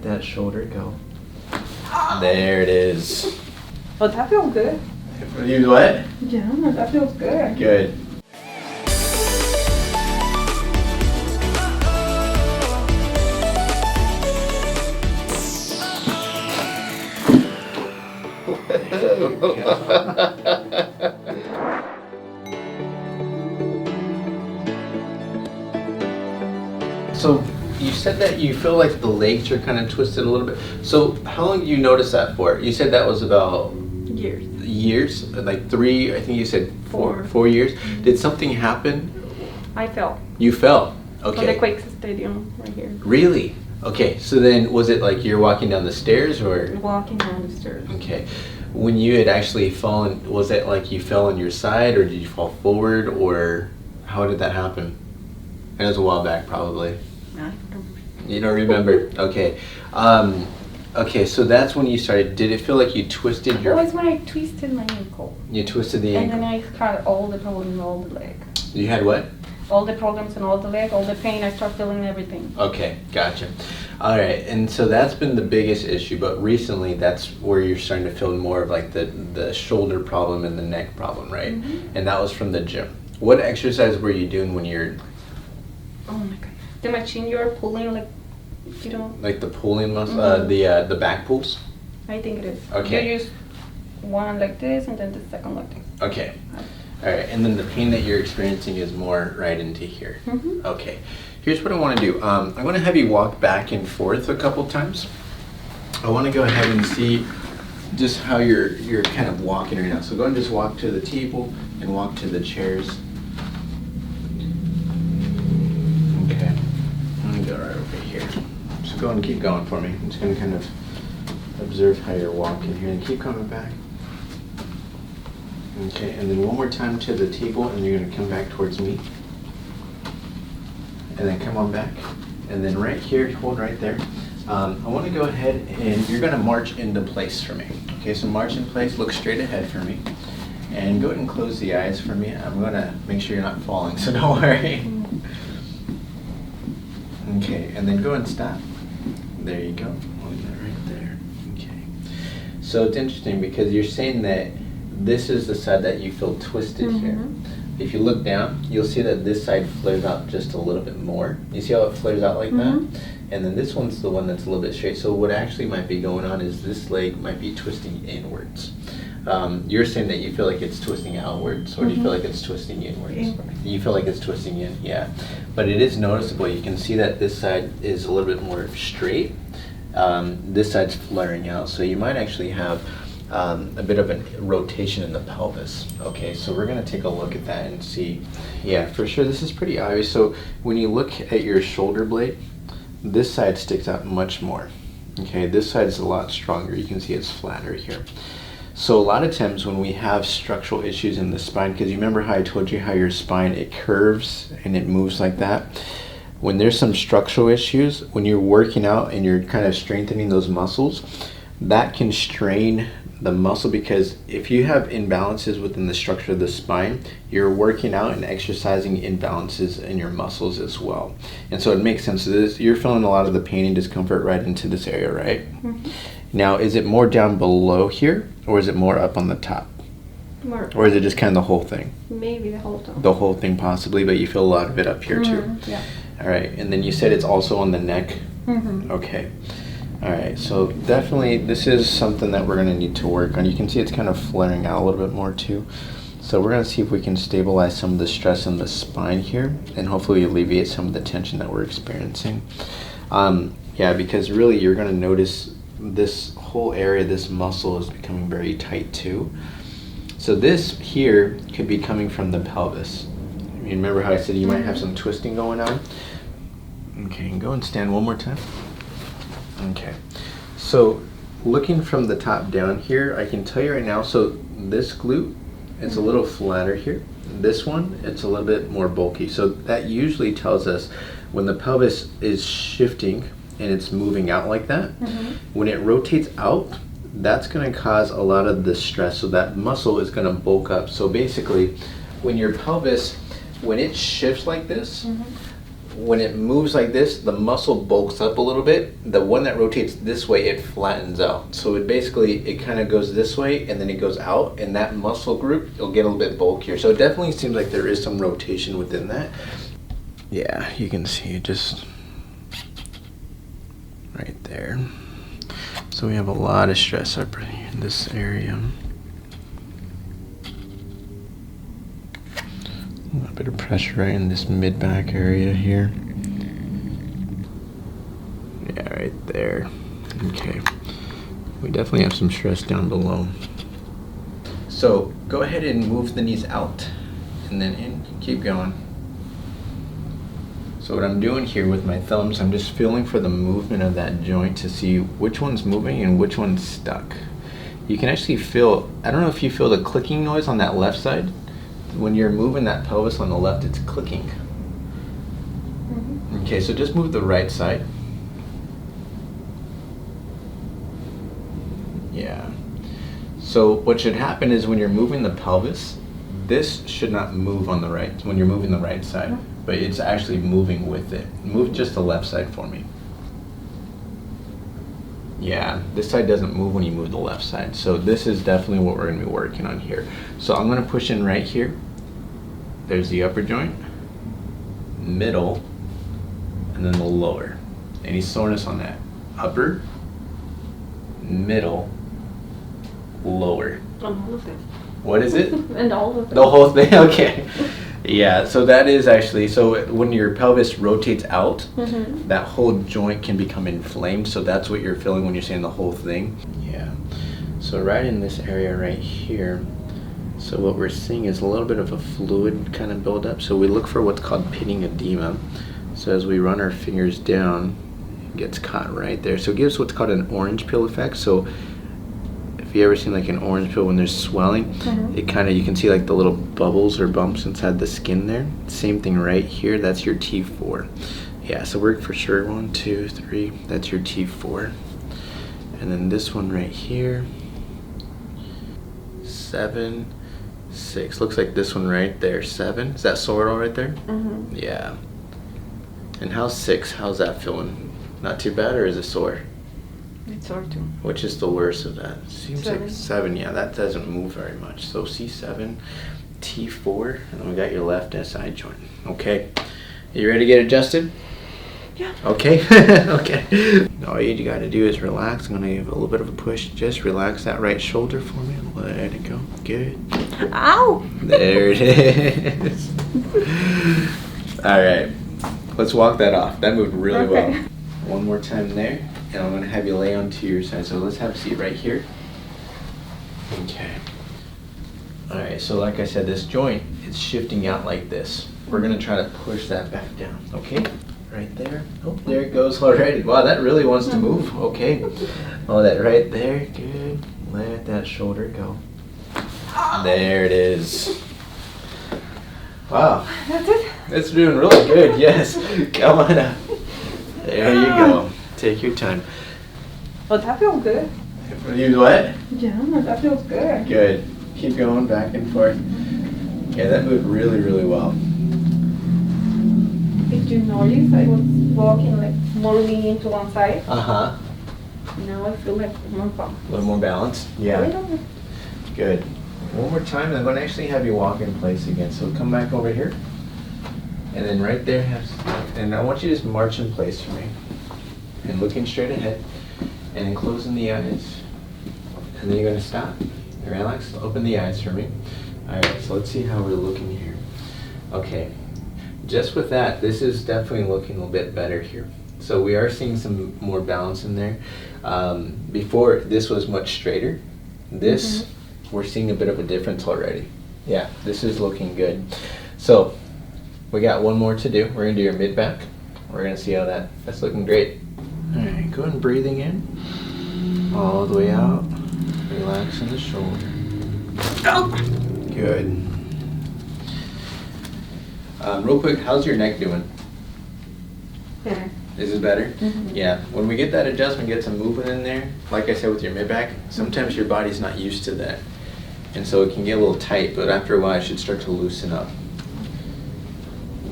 let that shoulder go. There it is. Oh, that feels good. You what? Yeah, that feels good. Good. So you said that you feel like the legs are kind of twisted a little bit. So how long did you notice that for? You said that was about Years. years, like 3, I think you said 4 4. years. Did something happen? I fell. You fell. On the Okay. Quakes Stadium right here. Really? Okay. So then was it like you're walking down the stairs or? Walking down the stairs. Okay. When you had actually fallen, was it like you fell on your side or did you fall forward or how did that happen? It was a while back probably. I You don't remember? Okay. Okay, so that's when you started. Did it feel like you twisted It your... was when I twisted my ankle. You twisted the And ankle. then I had all the problems in all the leg. You had what? All the problems in all the leg, all the pain, I start feeling everything. Okay, gotcha. All right, and so that's been the biggest issue, but recently that's where you're starting to feel more of like the shoulder problem and the neck problem, right? Mm-hmm. And that was from the gym. What exercise were you doing when you're... Oh my god. The machine you're pulling, like, you know, Like the pulling muscle, Mhm. the back pulls? I think it is. Okay. You use one like this and then the second like this. Okay. All right, and then the pain that you're experiencing is more right into here. Mm-hmm. Okay. Here's what I want to do. I'm going to have you walk back and forth a couple times. I want to go ahead and see just how you're kind of walking right now. So go and just walk to the table and walk to the chairs. Okay. I'm going to go right over here. Just go and keep going for me. I'm just going to kind of observe how you're walking here and keep coming back. Okay, and then one more time to the table and you're going to come back towards me. And then come on back. And then right here, hold right there. I want to go ahead and you're going to march into place for me. Okay, so march in place, look straight ahead for me. And go ahead and close the eyes for me. I'm going to make sure you're not falling, so don't worry. Okay, and then go and stop. There you go. Hold that right there. Okay. So it's interesting because you're saying that this is the side that you feel twisted here. If you look down, you'll see that this side flares out just a little bit more. You see how it flares out like that? And then this one's the one that's a little bit straight. So what actually might be going on is this leg might be twisting inwards. You're saying that you feel like it's twisting outwards, or do you feel like it's twisting inwards? Inwards. You feel like it's twisting in, yeah. But it is noticeable. You can see that this side is a little bit more straight. This side's flaring out. So you might actually have a bit of a rotation in the pelvis. Okay, so we're gonna take a look at that and see. Yeah, for sure, this is pretty obvious. So when you look at your shoulder blade, this side sticks out much more. Okay, this side is a lot stronger. You can see it's flatter here. So a lot of times when we have structural issues in the spine, because you remember how I told you how your spine, it curves and it moves like that? When there's some structural issues, when you're working out and you're kind of strengthening those muscles, that can strain the muscle, because if you have imbalances within the structure of the spine, you're working out and exercising imbalances in your muscles as well. And so it makes sense. So this, you're feeling a lot of the pain and discomfort right into this area, right? Now, is it more down below here, or is it more up on the top? More. Or is it just kind of the whole thing? Maybe the whole time. The whole thing possibly, but you feel a lot of it up here too. Yeah. All right, and then you said it's also on the neck? Okay. All right, so definitely this is something that we're gonna need to work on. You can see it's kind of flaring out a little bit more too. So we're gonna see if we can stabilize some of the stress in the spine here and hopefully alleviate some of the tension that we're experiencing. Yeah, because really you're gonna notice this whole area, this muscle is becoming very tight too. So this here could be coming from the pelvis. You remember how I said you might have some twisting going on? Okay, and go and stand one more time. Okay, so looking from the top down here, I can tell you right now, so this glute is a little flatter here. This one, it's a little bit more bulky. So that usually tells us when the pelvis is shifting and it's moving out like that, when it rotates out, that's gonna cause a lot of the stress. So that muscle is gonna bulk up. So basically, when your pelvis, when it shifts like this, when it moves like this, the muscle bulks up a little bit. The one that rotates this way, it flattens out. So it kind of goes this way and then it goes out, and that muscle group will get a little bit bulkier. So it definitely seems like there is some rotation within that. Yeah, you can see it just right there. So we have a lot of stress up in this area. A little bit of pressure right in this mid-back area here. Yeah, right there. Okay. We definitely have some stress down below. So go ahead and move the knees out and then in. Keep going. So what I'm doing here with my thumbs, I'm just feeling for the movement of that joint to see which one's moving and which one's stuck. You can actually feel, I don't know if you feel the clicking noise on that left side. When you're moving that pelvis on the left, it's clicking. Mm-hmm. Okay, so just move the right side. Yeah. So what should happen is when you're moving the pelvis, this should not move on the right, when you're moving the right side, but it's actually moving with it. Move just the left side for me. Yeah, this side doesn't move when you move the left side. So this is definitely what we're gonna be working on here. So I'm gonna push in right here. There's the upper joint, middle, and then the lower. Any soreness on that? Upper, middle, lower. On all of it. What is it? And all of it. The whole thing, okay. Yeah, so that is actually, so when your pelvis rotates out, Mm-hmm. that whole joint can become inflamed. So that's what you're feeling when you're saying the whole thing. Yeah. So right in this area right here, so what we're seeing is a little bit of a fluid kind of buildup. So we look for what's called pitting edema. So as we run our fingers down, it gets caught right there. So it gives what's called an orange peel effect. So if you ever seen like an orange peel when there's swelling, Mm-hmm. it kind of, you can see like the little bubbles or bumps inside the skin there. Same thing right here, that's your T4. Yeah, so we're for sure 1, 2, 3, that's your T4. And then this one right here, 7, 6. Looks like this one right there, 7. Is that sore all right there? Mm-hmm. Yeah. And how's 6? How's that feeling? Not too bad, or is it sore? It's sore too. Which is the worst of that? Seems 7. like 7. Yeah, that doesn't move very much. So C7, T4, and then we got your left SI joint. Okay. You ready to get adjusted? Yeah. Okay. Okay. All you got to do is relax. I'm gonna give a little bit of a push. Just relax that right shoulder for me. Let it go. Good. Ow! There it is. All right. Let's walk that off. That moved really Okay. well. One more time there, and I'm gonna have you lay onto your side. So let's have a seat right here. Okay. All right. So like I said, this joint is shifting out like this. We're gonna try to push that back down. Okay. Right there. Oh, there it goes already. Wow, that really wants to move. Okay. Oh, that right there. Good. Let that shoulder go. There it is. Wow. That's it? It's doing really good. Yes. Come on up. There you go. Take your time. Oh, that feels good. You what? Yeah, that feels good. Good. Keep going back and forth. Yeah, that moved really, really well. Did you notice I was walking like more leaning to one side? Uh-huh. Now I feel like more fun. A little more balanced. Good. One more time, and I'm going to actually have you walk in place again. So come back over here. And then right there, and I want you to just march in place for me. And looking straight ahead. And then closing the eyes. And then you're going to stop. Relax. Open the eyes for me. All right, so let's see how we're looking here. Okay. Just with that, this is definitely looking a little bit better here. So we are seeing some more balance in there. Before, this was much straighter. This, we're seeing a bit of a difference already. Yeah, this is looking good. So we got one more to do. We're gonna do your mid-back. We're gonna see how that's looking great. All right, go ahead and breathing in. All the way out. Relaxing the shoulder. Good. Real quick, how's your neck doing? Better. Is it better? Mhm. Yeah. When we get that adjustment, get some movement in there, like I said with your mid-back, sometimes your body's not used to that. And so it can get a little tight, but after a while it should start to loosen up.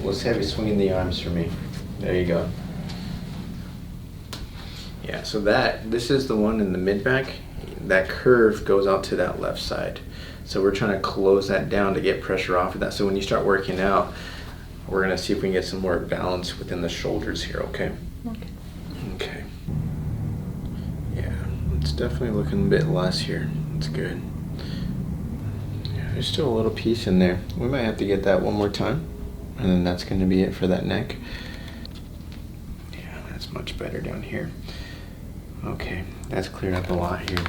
Let's have you swinging the arms for me. There you go. Yeah, so this is the one in the mid-back. That curve goes out to that left side. So we're trying to close that down to get pressure off of that. So when you start working out, we're gonna see if we can get some more balance within the shoulders here, okay? Okay. Okay. Yeah, it's definitely looking a bit less here. It's good. Yeah, there's still a little piece in there. We might have to get that one more time, and then that's gonna be it for that neck. Yeah, that's much better down here. Okay, that's cleared up a lot here.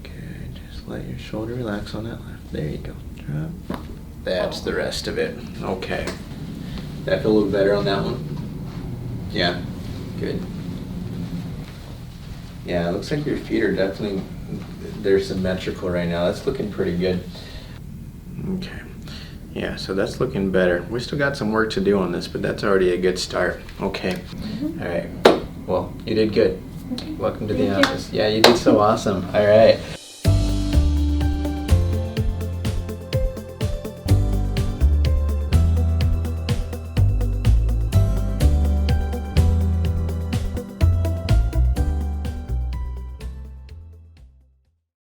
Good, just let your shoulder relax on that left. There you go. Drop. That's the rest of it. Okay. That feel a little better on that one? Yeah, good. Yeah, it looks like your feet are definitely, they're symmetrical right now. That's looking pretty good. Okay. Yeah, so that's looking better. We still got some work to do on this, but that's already a good start. Okay. Mm-hmm. All right. Well, you did good. Okay. Welcome to the Thank you. office. Yeah, you did so awesome. All right.